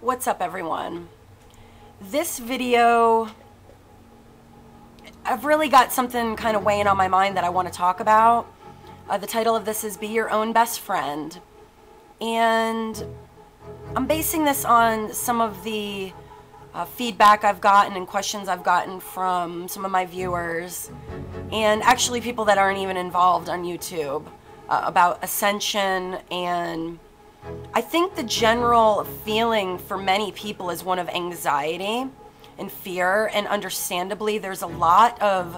What's up, everyone? This video, I've really got something kind of weighing on my mind that I want to talk about. The title of this is Be Your Own Best Friend. And I'm basing this on some of the feedback I've gotten and questions I've gotten from some of my viewers, and actually people that aren't even involved on YouTube, about ascension. And I think the general feeling for many people is one of anxiety and fear, and understandably there's a lot of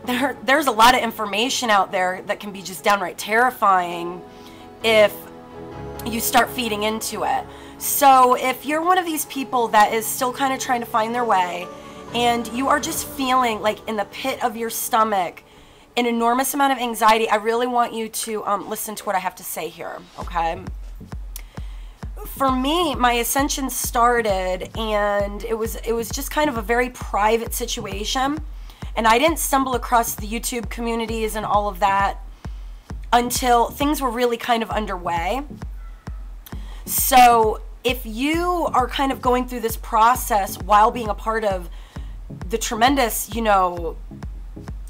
information out there that can be just downright terrifying if you start feeding into it. So if you're one of these people that is still kind of trying to find their way, and you are just feeling like in the pit of your stomach an enormous amount of anxiety, I really want you to listen to what I have to say here, okay? For me, my ascension started, and it was just kind of a very private situation, and I didn't stumble across the YouTube communities and all of that until things were really kind of underway. So if you are kind of going through this process while being a part of the tremendous,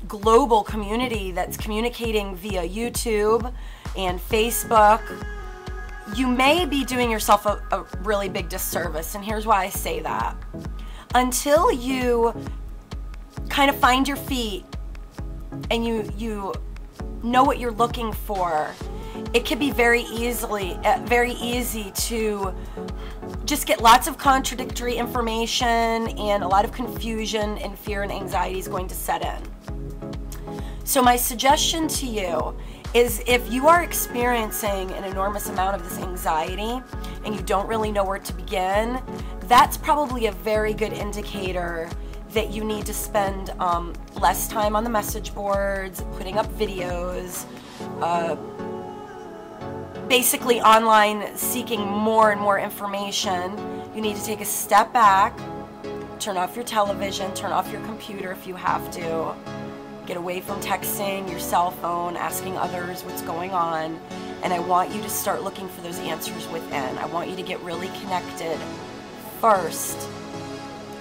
global community that's communicating via YouTube and Facebook, you may be doing yourself a really big disservice. And here's why I say that. Until you kind of find your feet and you know what you're looking for, it can be very easy to just get lots of contradictory information, and a lot of confusion and fear and anxiety is going to set in. So my suggestion to you is, if you are experiencing an enormous amount of this anxiety and you don't really know where to begin, that's probably a very good indicator that you need to spend less time on the message boards, putting up videos, basically online seeking more and more information. You need to take a step back, turn off your television, turn off your computer if you have to. Get away from texting, your cell phone, asking others what's going on. And I want you to start looking for those answers within. I want you to get really connected first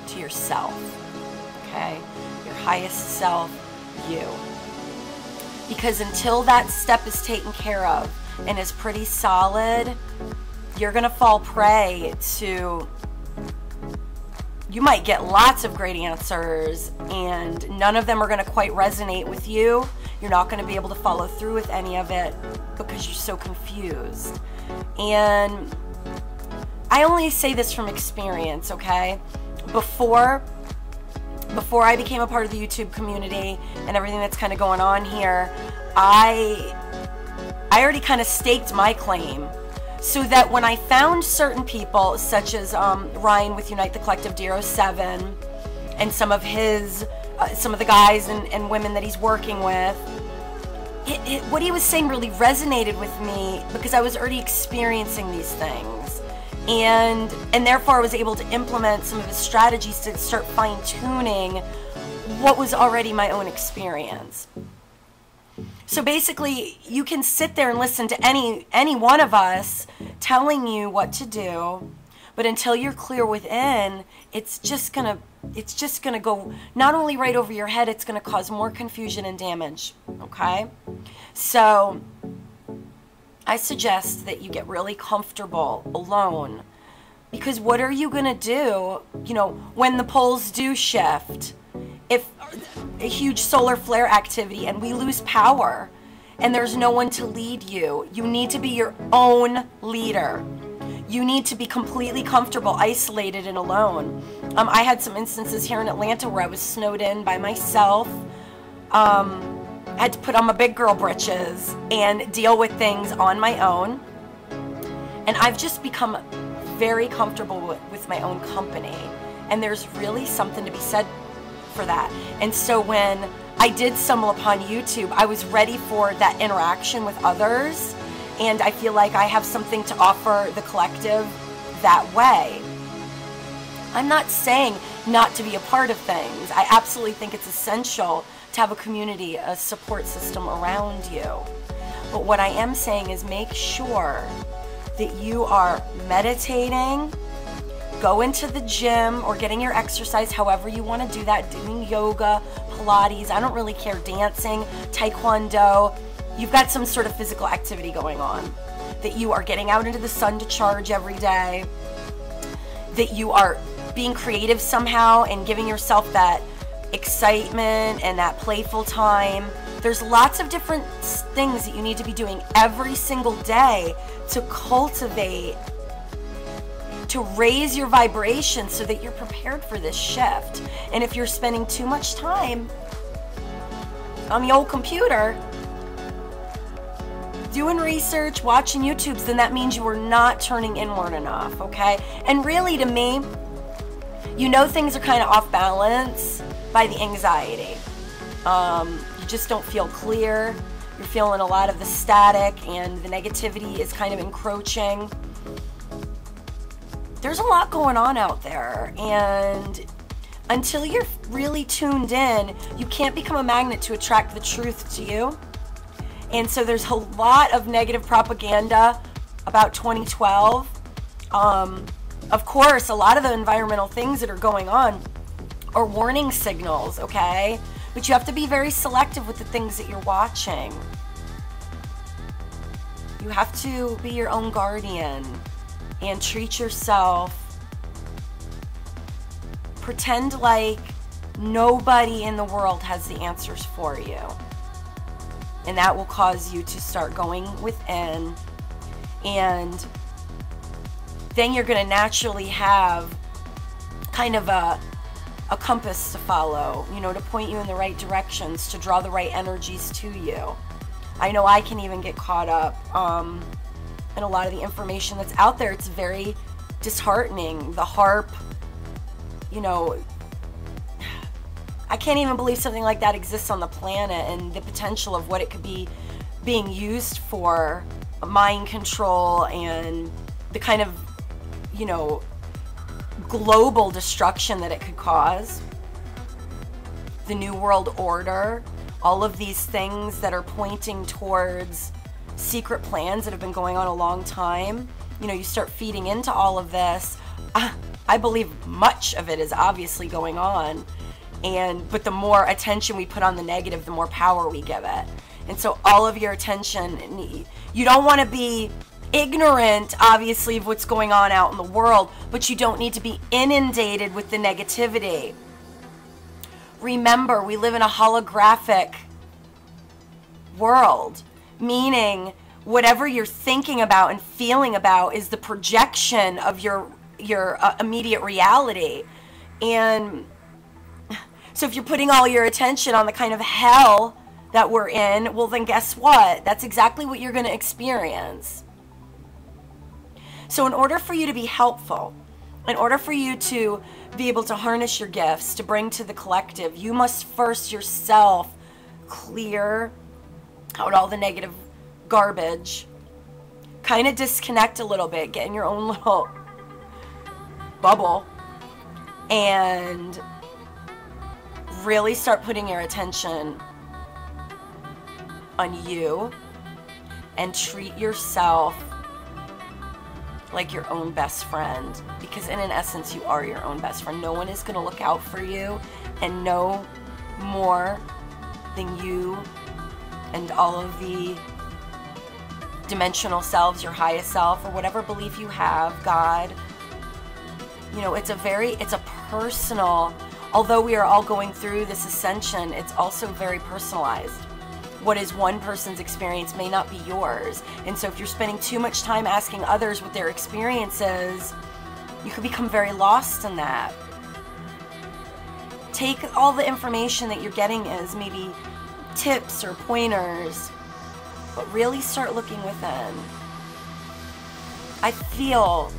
to yourself, okay? Your highest self, you. Because until that step is taken care of and is pretty solid, you're gonna fall prey to, you might get lots of great answers and none of them are going to quite resonate with you. You're not going to be able to follow through with any of it because you're so confused. And I only say this from experience, okay? Before I became a part of the YouTube community and everything that's kind of going on here, I already kind of staked my claim, so that when I found certain people, such as Ryan with Unite the Collective D07, and some of the guys and women that he's working with, what he was saying really resonated with me, because I was already experiencing these things, and therefore I was able to implement some of his strategies to start fine-tuning what was already my own experience. So basically, you can sit there and listen to any one of us telling you what to do, but until you're clear within, it's just gonna go not only right over your head, it's gonna cause more confusion and damage, okay? So I suggest that you get really comfortable alone, because what are you gonna do, when the poles do shift? If a huge solar flare activity and we lose power and there's no one to lead you, you need to be your own leader. You need to be completely comfortable, isolated, and alone. I had some instances here in Atlanta where I was snowed in by myself. I had to put on my big girl britches and deal with things on my own. And I've just become very comfortable with my own company. And there's really something to be said for that. And so when I did stumble upon YouTube, I was ready for that interaction with others, and I feel like I have something to offer the collective that way. I'm not saying not to be a part of things. I absolutely think it's essential to have a community, a support system around you. But what I am saying is, make sure that you are meditating, go into the gym or getting your exercise, however you want to do that, doing yoga, Pilates, I don't really care, dancing, taekwondo. You've got some sort of physical activity going on, that you are getting out into the sun to charge every day, that you are being creative somehow and giving yourself that excitement and that playful time. There's lots of different things that you need to be doing every single day to cultivate, to raise your vibration so that you're prepared for this shift. And if you're spending too much time on the old computer doing research, watching YouTubes, then that means you are not turning inward enough, okay? And really, to me, you know things are kind of off balance by the anxiety. You just don't feel clear. You're feeling a lot of the static and the negativity is kind of encroaching. There's a lot going on out there, and until you're really tuned in, you can't become a magnet to attract the truth to you. And so there's a lot of negative propaganda about 2012. Of course, a lot of the environmental things that are going on are warning signals, okay? But you have to be very selective with the things that you're watching. You have to be your own guardian and treat yourself. Pretend like nobody in the world has the answers for you. And that will cause you to start going within, and then you're going to naturally have kind of a compass to follow, you know, to point you in the right directions, to draw the right energies to you. I know I can even get caught up in a lot of the information that's out there. It's very disheartening. The HAARP, you know, I can't even believe something like that exists on the planet, and the potential of what it could be being used for mind control and the kind of, you know, global destruction that it could cause. The New World Order, all of these things that are pointing towards secret plans that have been going on a long time. You know, you start feeding into all of this. I believe much of it is obviously going on. But the more attention we put on the negative, the more power we give it. And so all of your attention, you don't want to be ignorant, obviously, of what's going on out in the world, but you don't need to be inundated with the negativity. Remember, we live in a holographic world, meaning whatever you're thinking about and feeling about is the projection of your immediate reality. And so if you're putting all your attention on the kind of hell that we're in, well then guess what? That's exactly what you're going to experience. So in order for you to be helpful, in order for you to be able to harness your gifts, to bring to the collective, you must first yourself clear out all the negative garbage, kind of disconnect a little bit, get in your own little bubble, and really start putting your attention on you and treat yourself like your own best friend, because in essence you are your own best friend. No one is going to look out for you and know more than you and all of the dimensional selves, your highest self, or whatever belief you have, God. You know, it's a personal, although we are all going through this ascension, it's also very personalized. What is one person's experience may not be yours. And so if you're spending too much time asking others what their experience is, you could become very lost in that. Take all the information that you're getting as maybe tips or pointers, but really start looking within. I feel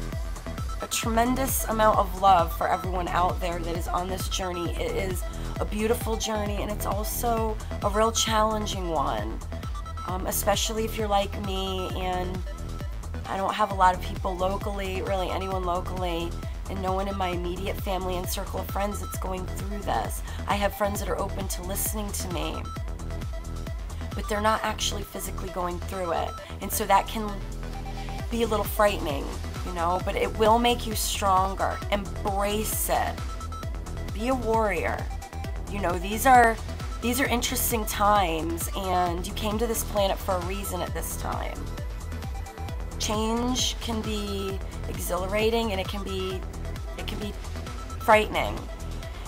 a tremendous amount of love for everyone out there that is on this journey. It is a beautiful journey, and it's also a real challenging one, especially if you're like me and I don't have a lot of people locally, really anyone locally, and no one in my immediate family and circle of friends that's going through this. I have friends that are open to listening to me, but they're not actually physically going through it. And so that can be a little frightening, you know, but it will make you stronger. Embrace it. Be a warrior. You know, these are interesting times, and you came to this planet for a reason at this time. Change can be exhilarating, and it can be frightening.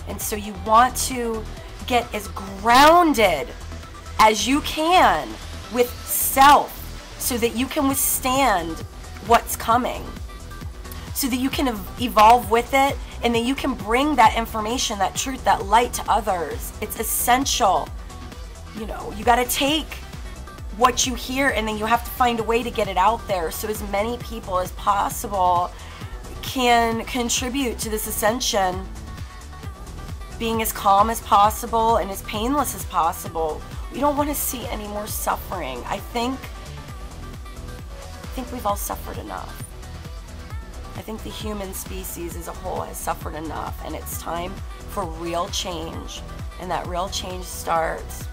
And so you want to get as grounded as you can with self, so that you can withstand what's coming, so that you can evolve with it, and that you can bring that information, that truth, that light to others. It's essential. You know, you got to take what you hear, and then you have to find a way to get it out there, so as many people as possible can contribute to this ascension, being as calm as possible and as painless as possible. We don't want to see any more suffering. I think we've all suffered enough. I think the human species as a whole has suffered enough, and it's time for real change. And that real change starts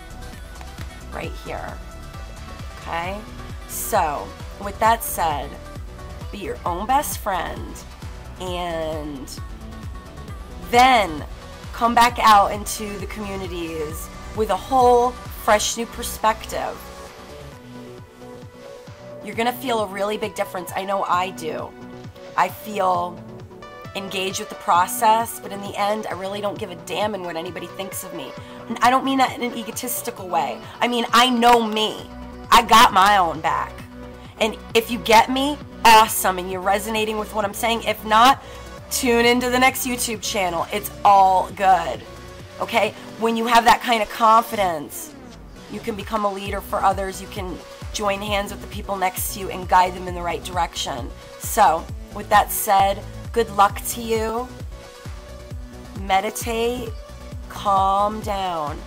right here. Okay? So, with that said, be your own best friend, and then come back out into the communities with a whole fresh new perspective. You're gonna feel a really big difference. I know I do. I feel engaged with the process, but in the end, I really don't give a damn in what anybody thinks of me. And I don't mean that in an egotistical way. I mean, I know me. I got my own back. And if you get me, awesome, and you're resonating with what I'm saying. If not, tune into the next YouTube channel. It's all good. Okay? When you have that kind of confidence, you can become a leader for others. You can join hands with the people next to you and guide them in the right direction. So, with that said, good luck to you. Meditate, calm down,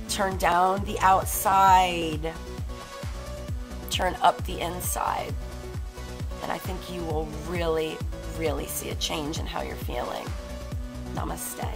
turn down the outside, turn up the inside. And I think you will really, really see a change in how you're feeling. Namaste.